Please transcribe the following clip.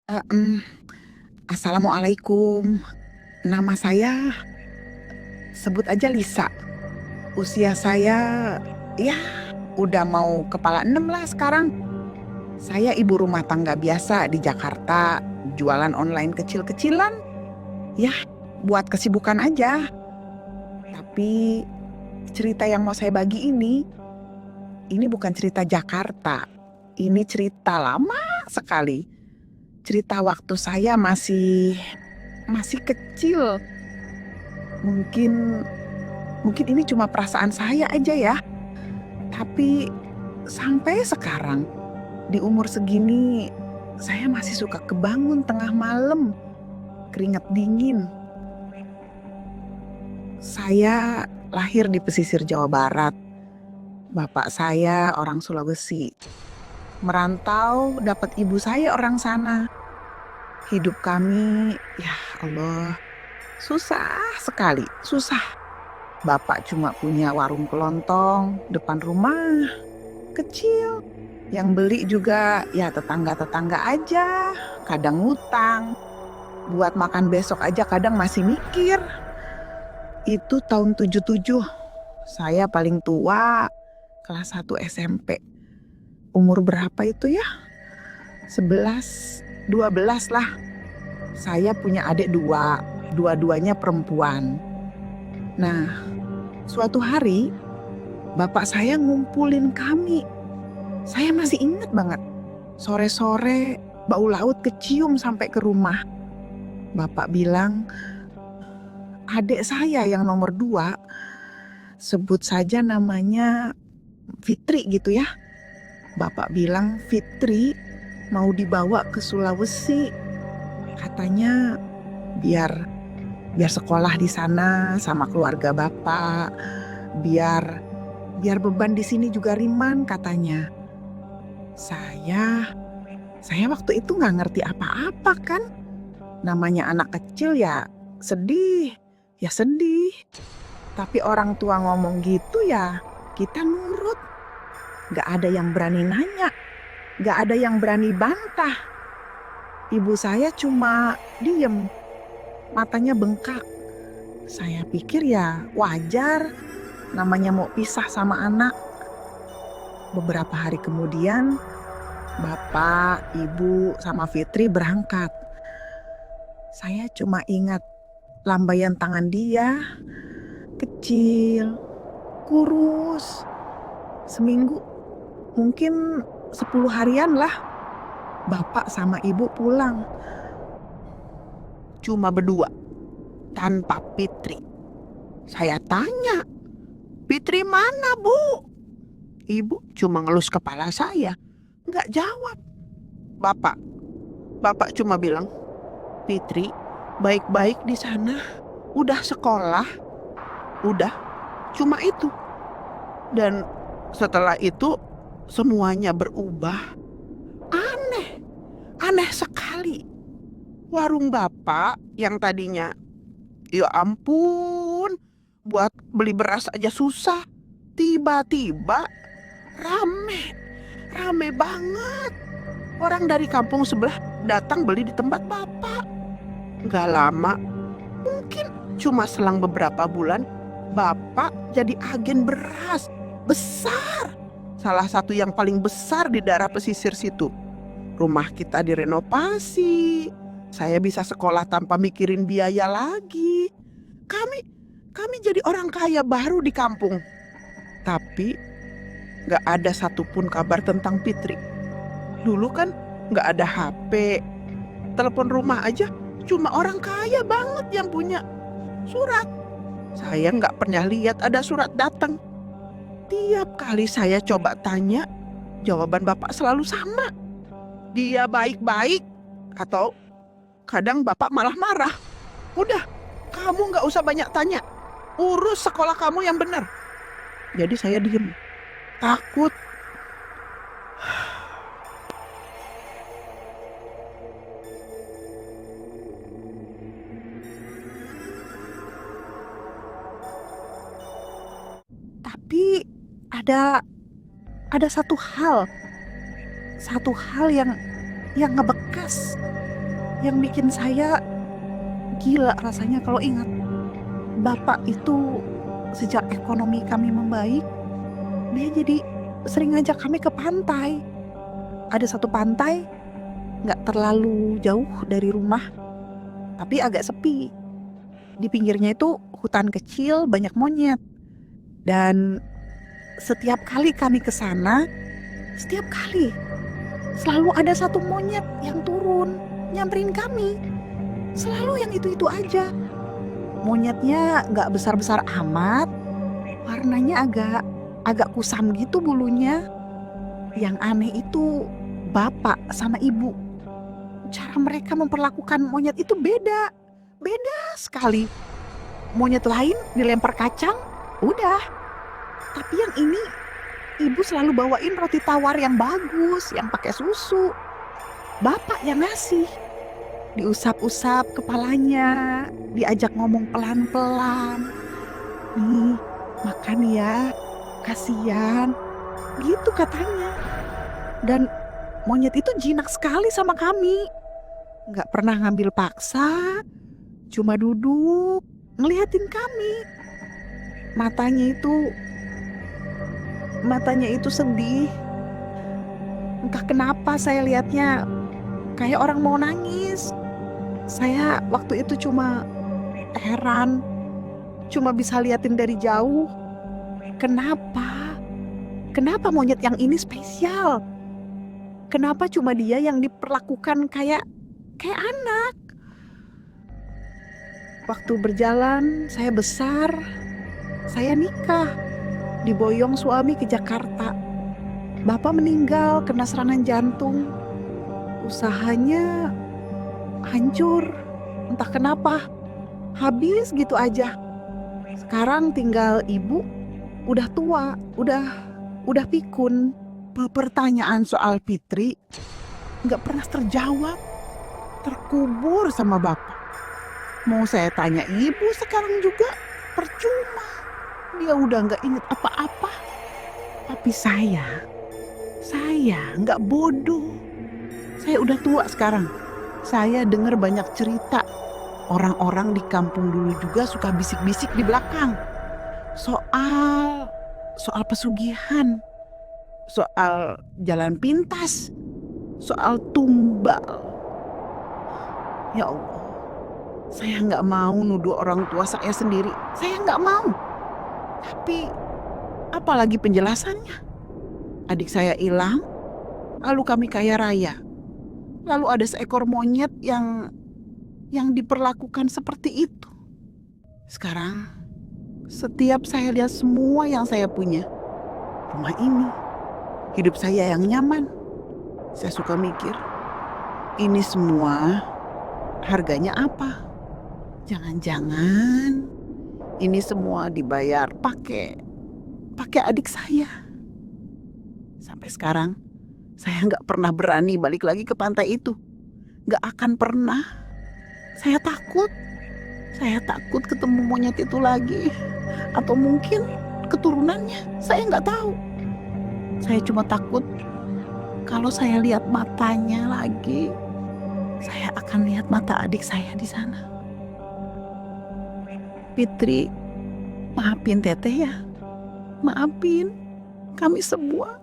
Eh, em, Assalamualaikum. Nama saya sebut aja Lisa. Usia saya ya udah mau kepala 6 lah sekarang. Saya ibu rumah tangga biasa di Jakarta, jualan online kecil-kecilan. Ya, buat kesibukan aja. Tapi cerita yang mau saya bagi ini bukan cerita Jakarta. Ini cerita lama sekali. Cerita waktu saya masih kecil. Mungkin Mungkin ini cuma perasaan saya aja ya, tapi sampai sekarang di umur segini saya masih suka kebangun tengah malam, keringat dingin. Saya lahir di pesisir Jawa Barat. Bapak saya orang Sulawesi. Merantau dapat ibu saya orang sana. Hidup kami, ya Allah, susah sekali, susah. Bapak cuma punya warung kelontong depan rumah, kecil. Yang beli juga ya tetangga-tetangga aja, kadang ngutang. Buat makan besok aja kadang masih mikir. Itu tahun 77, saya paling tua, kelas 1 SMP. Umur berapa itu ya? 11, 12 lah. Saya punya adik dua, dua-duanya perempuan. Nah, suatu hari bapak saya ngumpulin kami. Saya masih ingat banget. Sore-sore bau laut kecium sampai ke rumah. Bapak bilang, adik saya yang nomor 2, sebut saja namanya Fitri gitu ya. Bapak bilang Fitri mau dibawa ke Sulawesi. Katanya biar biar sekolah di sana sama keluarga bapak. Biar beban di sini juga ringan katanya. Saya waktu itu nggak ngerti apa-apa kan. Namanya anak kecil ya sedih, ya sedih. Tapi orang tua ngomong gitu ya kita nurut. Nggak ada yang berani nanya, nggak ada yang berani bantah. Ibu saya cuma diem, matanya bengkak. Saya pikir ya wajar, namanya mau pisah sama anak. Beberapa hari kemudian, bapak, ibu, sama Fitri berangkat. Saya cuma ingat lambaian tangan dia, kecil, kurus. Seminggu, mungkin 10 harian lah, bapak sama ibu pulang. Cuma berdua, tanpa Fitri. Saya tanya, Fitri mana bu? Ibu cuma ngelus kepala saya, nggak jawab. Bapak, bapak cuma bilang, Fitri baik-baik di sana, udah sekolah, udah, cuma itu. Dan setelah itu semuanya berubah. Aneh, aneh sekali. Warung bapak yang tadinya, ya ampun, buat beli beras aja susah. Tiba-tiba rame, rame banget. Orang dari kampung sebelah datang beli di tempat bapak. Gak lama, mungkin cuma selang beberapa bulan, bapak jadi agen beras besar. Salah satu yang paling besar di daerah pesisir situ. Rumah kita direnovasi. Saya bisa sekolah tanpa mikirin biaya lagi. Kami kami jadi orang kaya baru di kampung. Tapi gak ada satupun kabar tentang Fitri. Dulu kan gak ada HP. Telepon rumah aja cuma orang kaya banget yang punya. Surat. Saya gak pernah lihat ada surat datang. Tiap kali saya coba tanya, jawaban bapak selalu sama. Dia baik-baik, atau kadang bapak malah marah. Udah, kamu gak usah banyak tanya. Urus sekolah kamu yang benar. Jadi saya diem. Takut. Tapi ada satu hal yang ngebekas. Yang bikin saya gila rasanya kalau ingat. Bapak itu sejak ekonomi kami membaik, dia jadi sering ngajak kami ke pantai. Ada satu pantai nggak terlalu jauh dari rumah, tapi agak sepi. Di pinggirnya itu hutan kecil, banyak monyet. Dan setiap kali kami ke sana, setiap kali selalu ada satu monyet yang turun, nyamperin kami. Selalu yang itu-itu aja. Monyetnya nggak besar-besar amat, warnanya agak kusam gitu bulunya. Yang aneh itu bapak sama ibu. Cara mereka memperlakukan monyet itu beda sekali. Monyet lain dilempar kacang, udah. Tapi yang ini ibu selalu bawain roti tawar yang bagus, yang pakai susu. Bapak yang ngasih. Diusap-usap kepalanya, diajak ngomong pelan-pelan. Nih, makan ya, kasihan. Gitu katanya. Dan monyet itu jinak sekali sama kami. Nggak pernah ngambil paksa, cuma duduk ngeliatin kami. Matanya itu sedih. Entah kenapa saya lihatnya kayak orang mau nangis. Saya waktu itu cuma heran, cuma bisa liatin dari jauh. Kenapa monyet yang ini spesial? Kenapa cuma dia yang diperlakukan kayak anak? Waktu berjalan, saya besar, saya nikah, diboyong suami ke Jakarta. Bapak meninggal kena serangan jantung. Usahanya hancur, entah kenapa, habis gitu aja. Sekarang tinggal ibu, udah tua, udah pikun. Pertanyaan soal Fitri nggak pernah terjawab, terkubur sama bapak. Mau saya tanya ibu sekarang juga percuma. Dia udah nggak inget apa-apa. Tapi saya nggak bodoh. Saya udah tua sekarang. Saya dengar banyak cerita. Orang-orang di kampung dulu juga suka bisik-bisik di belakang. Soal pesugihan. Soal jalan pintas. Soal tumbal. Ya Allah. Saya nggak mau nuduh orang tua saya sendiri. Saya nggak mau. Tapi apalagi penjelasannya? Adik saya hilang, lalu kami kaya raya. Lalu ada seekor monyet yang diperlakukan seperti itu. Sekarang, setiap saya lihat semua yang saya punya, rumah ini, hidup saya yang nyaman, saya suka mikir, ini semua harganya apa? Jangan-jangan ini semua dibayar pakai adik saya. Sampai sekarang, saya nggak pernah berani balik lagi ke pantai itu. Nggak akan pernah. Saya takut ketemu monyet itu lagi. Atau mungkin keturunannya, saya nggak tahu. Saya cuma takut kalau saya lihat matanya lagi, saya akan lihat mata adik saya di sana. Fitri, maafin Teteh ya. Maafin kami semua.